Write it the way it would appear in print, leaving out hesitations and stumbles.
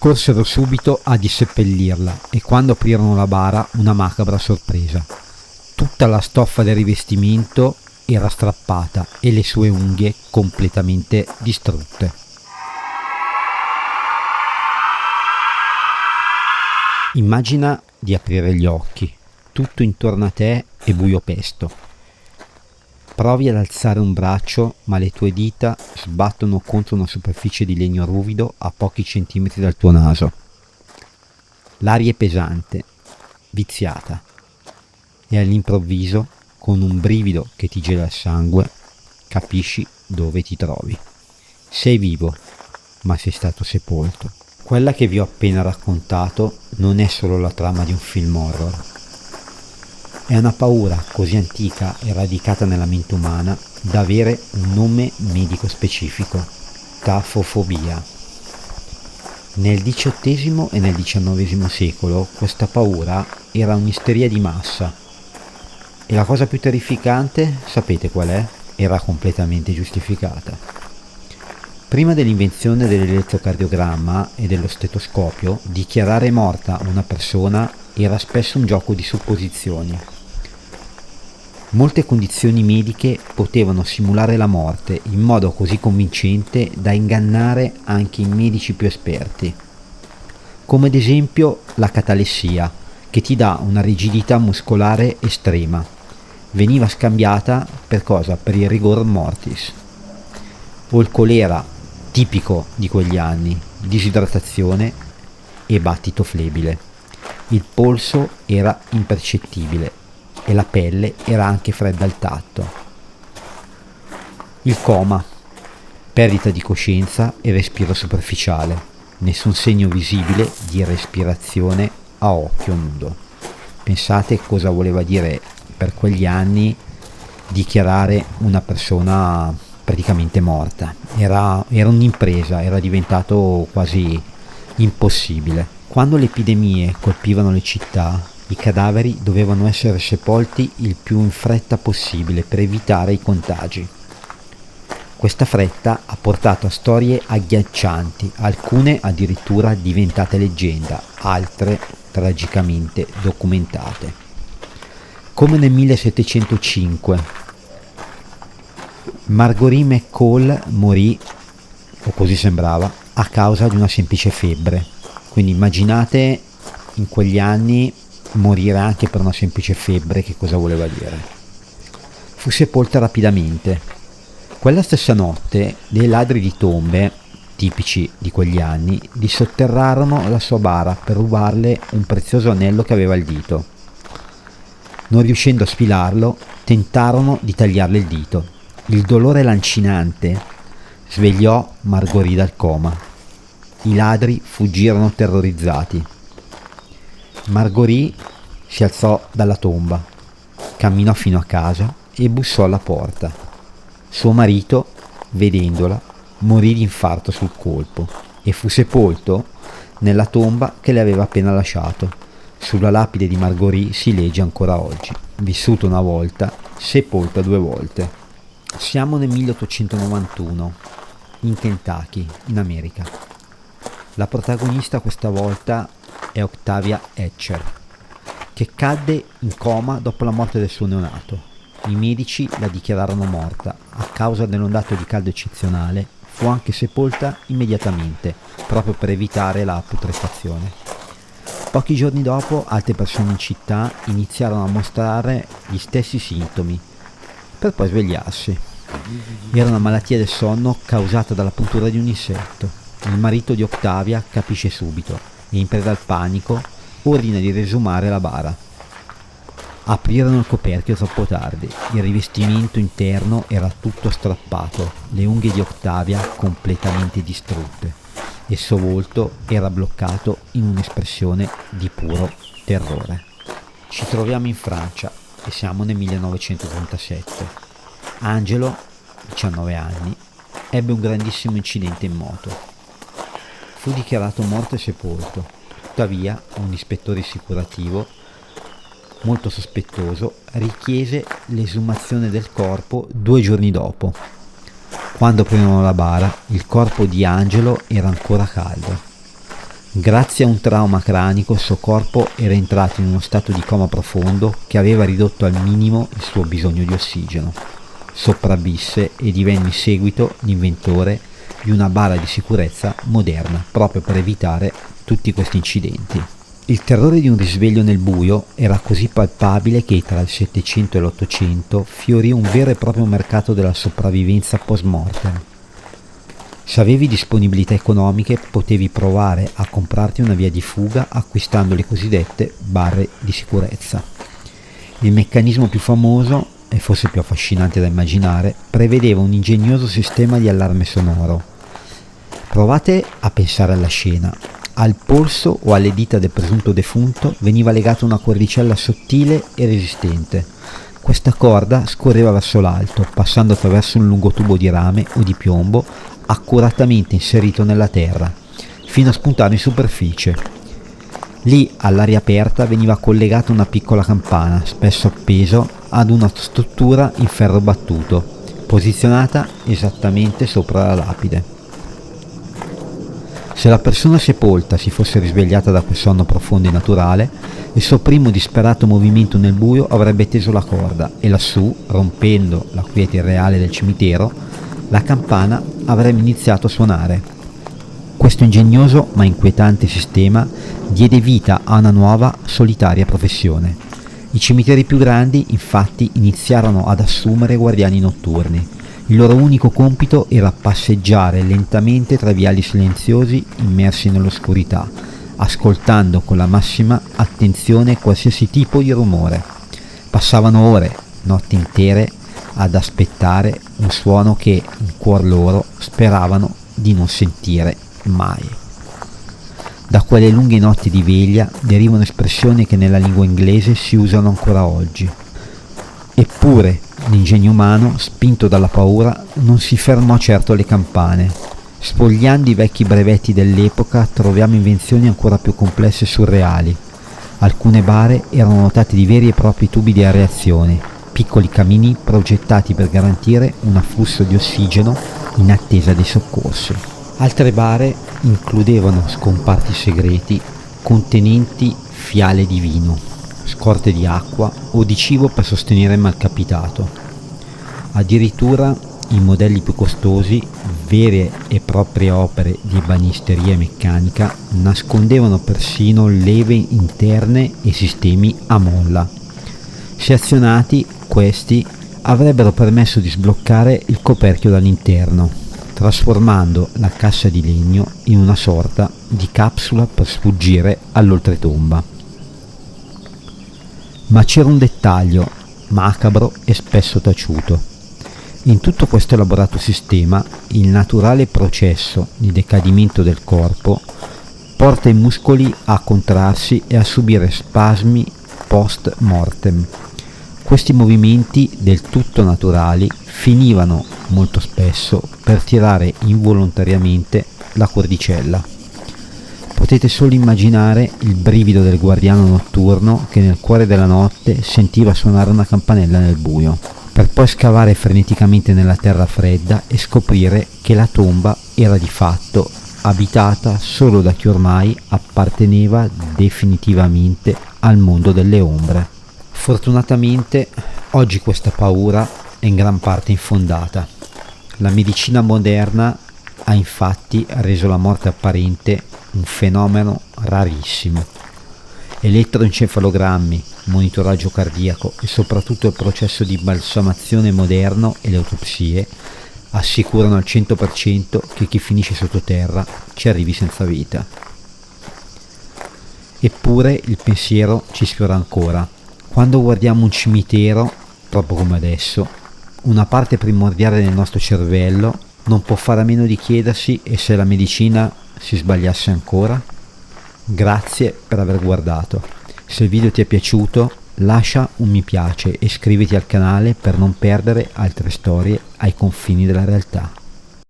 Corsero subito a disseppellirla e quando aprirono la bara una macabra sorpresa. Tutta la stoffa del rivestimento era strappata e le sue unghie completamente distrutte. Immagina di aprire gli occhi, tutto intorno a te è buio pesto. Provi ad alzare un braccio, ma le tue dita sbattono contro una superficie di legno ruvido a pochi centimetri dal tuo naso. L'aria è pesante, viziata, e all'improvviso, con un brivido che ti gela il sangue, capisci dove ti trovi. Sei vivo, ma sei stato sepolto. Quella che vi ho appena raccontato non è solo la trama di un film horror. È una paura così antica e radicata nella mente umana da avere un nome medico specifico: tafofobia. Nel XVIII e nel XIX secolo questa paura era un'isteria di massa. E la cosa più terrificante, sapete qual è? Era completamente giustificata. Prima dell'invenzione dell'elettrocardiogramma e dello stetoscopio, dichiarare morta una persona era spesso un gioco di supposizioni. Molte condizioni mediche potevano simulare la morte in modo così convincente da ingannare anche i medici più esperti, come ad esempio la catalessia, che ti dà una rigidità muscolare estrema. Veniva scambiata per cosa? Per il rigor mortis. O il colera, tipico di quegli anni, disidratazione e battito flebile. Il polso era impercettibile e la pelle era anche fredda al tatto. Il coma, perdita di coscienza e respiro superficiale, nessun segno visibile di respirazione a occhio nudo. Pensate cosa voleva dire per quegli anni dichiarare una persona praticamente morta. Era un'impresa, era diventato quasi impossibile. Quando le epidemie colpivano le città, i cadaveri dovevano essere sepolti il più in fretta possibile per evitare i contagi. Questa fretta ha portato a storie agghiaccianti, alcune addirittura diventate leggenda, altre tragicamente documentate. Come nel 1705, Marguerite McCall morì, o così sembrava, a causa di una semplice febbre. Quindi immaginate in quegli anni morire anche per una semplice febbre, che cosa voleva dire. Fu sepolta rapidamente. Quella stessa notte dei ladri di tombe, tipici di quegli anni, dissotterrarono la sua bara per rubarle un prezioso anello che aveva al dito. Non riuscendo a sfilarlo, tentarono di tagliarle il dito. Il dolore lancinante svegliò Marguerite dal coma. I ladri fuggirono terrorizzati. Marguerite si alzò dalla tomba, camminò fino a casa e bussò alla porta. Suo marito, vedendola, morì di infarto sul colpo e fu sepolto nella tomba che le aveva appena lasciato. Sulla lapide di Marguerite si legge ancora oggi: vissuto una volta, sepolta due volte. Siamo nel 1891, in Kentucky, in America. La protagonista questa volta è Octavia Hatcher, che cadde in coma dopo la morte del suo neonato. I medici la dichiararono morta. A causa dell'ondato di caldo eccezionale, fu anche sepolta immediatamente, proprio per evitare la putrefazione. Pochi giorni dopo, altre persone in città iniziarono a mostrare gli stessi sintomi, per poi svegliarsi. Era una malattia del sonno causata dalla puntura di un insetto. Il marito di Octavia capisce subito e, in preda al panico, ordina di riesumare la bara. Aprirono il coperchio troppo tardi. Il rivestimento interno era tutto strappato, le unghie di Octavia completamente distrutte. Il suo volto era bloccato in un'espressione di puro terrore. Ci troviamo in Francia e siamo nel 1937. Angelo, 19 anni, ebbe un grandissimo incidente in moto. Fu dichiarato morto e sepolto. Tuttavia, un ispettore assicurativo, molto sospettoso, richiese l'esumazione del corpo 2 giorni dopo. Quando aprirono la bara, il corpo di Angelo era ancora caldo. Grazie a un trauma cranico il suo corpo era entrato in uno stato di coma profondo che aveva ridotto al minimo il suo bisogno di ossigeno. Sopravvisse e divenne in seguito l'inventore di una bara di sicurezza moderna proprio per evitare tutti questi incidenti. Il terrore di un risveglio nel buio era così palpabile che tra il Settecento e l'Ottocento fiorì un vero e proprio mercato della sopravvivenza post-mortem. Se avevi disponibilità economiche potevi provare a comprarti una via di fuga acquistando le cosiddette barre di sicurezza. Il meccanismo più famoso, e forse più affascinante da immaginare, prevedeva un ingegnoso sistema di allarme sonoro. Provate a pensare alla scena. Al polso o alle dita del presunto defunto veniva legata una cordicella sottile e resistente. Questa corda scorreva verso l'alto, passando attraverso un lungo tubo di rame o di piombo accuratamente inserito nella terra, fino a spuntare in superficie. Lì, all'aria aperta, veniva collegata una piccola campana, spesso appeso ad una struttura in ferro battuto, posizionata esattamente sopra la lapide. Se la persona sepolta si fosse risvegliata da quel sonno profondo e naturale, il suo primo disperato movimento nel buio avrebbe teso la corda e lassù, rompendo la quiete irreale del cimitero, la campana avrebbe iniziato a suonare. Questo ingegnoso ma inquietante sistema diede vita a una nuova solitaria professione. I cimiteri più grandi, infatti, iniziarono ad assumere guardiani notturni. Il loro unico compito era passeggiare lentamente tra viali silenziosi immersi nell'oscurità, ascoltando con la massima attenzione qualsiasi tipo di rumore. Passavano ore, notti intere, ad aspettare un suono che in cuor loro speravano di non sentire mai. Da quelle lunghe notti di veglia derivano espressioni che nella lingua inglese si usano ancora oggi. Eppure l'ingegno umano, spinto dalla paura, non si fermò certo alle campane. Sfogliando i vecchi brevetti dell'epoca troviamo invenzioni ancora più complesse e surreali. Alcune bare erano dotate di veri e propri tubi di areazione, piccoli camini progettati per garantire un afflusso di ossigeno in attesa dei soccorsi. Altre bare includevano scomparti segreti contenenti fiale di vino, scorte di acqua o di cibo per sostenere il malcapitato. Addirittura i modelli più costosi, vere e proprie opere di ebanisteria e meccanica, nascondevano persino leve interne e sistemi a molla. Se azionati, questi avrebbero permesso di sbloccare il coperchio dall'interno, trasformando la cassa di legno in una sorta di capsula per sfuggire all'oltretomba. Ma c'era un dettaglio macabro e spesso taciuto. In tutto questo elaborato sistema, il naturale processo di decadimento del corpo porta i muscoli a contrarsi e a subire spasmi post mortem. Questi movimenti del tutto naturali finivano molto spesso per tirare involontariamente la cordicella. Potete solo immaginare il brivido del guardiano notturno che nel cuore della notte sentiva suonare una campanella nel buio, per poi scavare freneticamente nella terra fredda e scoprire che la tomba era di fatto abitata solo da chi ormai apparteneva definitivamente al mondo delle ombre. Fortunatamente oggi questa paura è in gran parte infondata. La medicina moderna ha infatti reso la morte apparente un fenomeno rarissimo. Elettroencefalogrammi, monitoraggio cardiaco e soprattutto il processo di balsamazione moderno e le autopsie assicurano al 100% che chi finisce sottoterra ci arrivi senza vita. Eppure il pensiero ci sfiora ancora. Quando guardiamo un cimitero, proprio come adesso, una parte primordiale del nostro cervello non può fare a meno di chiedersi e se la medicina si sbagliasse ancora? Grazie per aver guardato. Se il video ti è piaciuto, lascia un mi piace e iscriviti al canale per non perdere altre storie ai confini della realtà.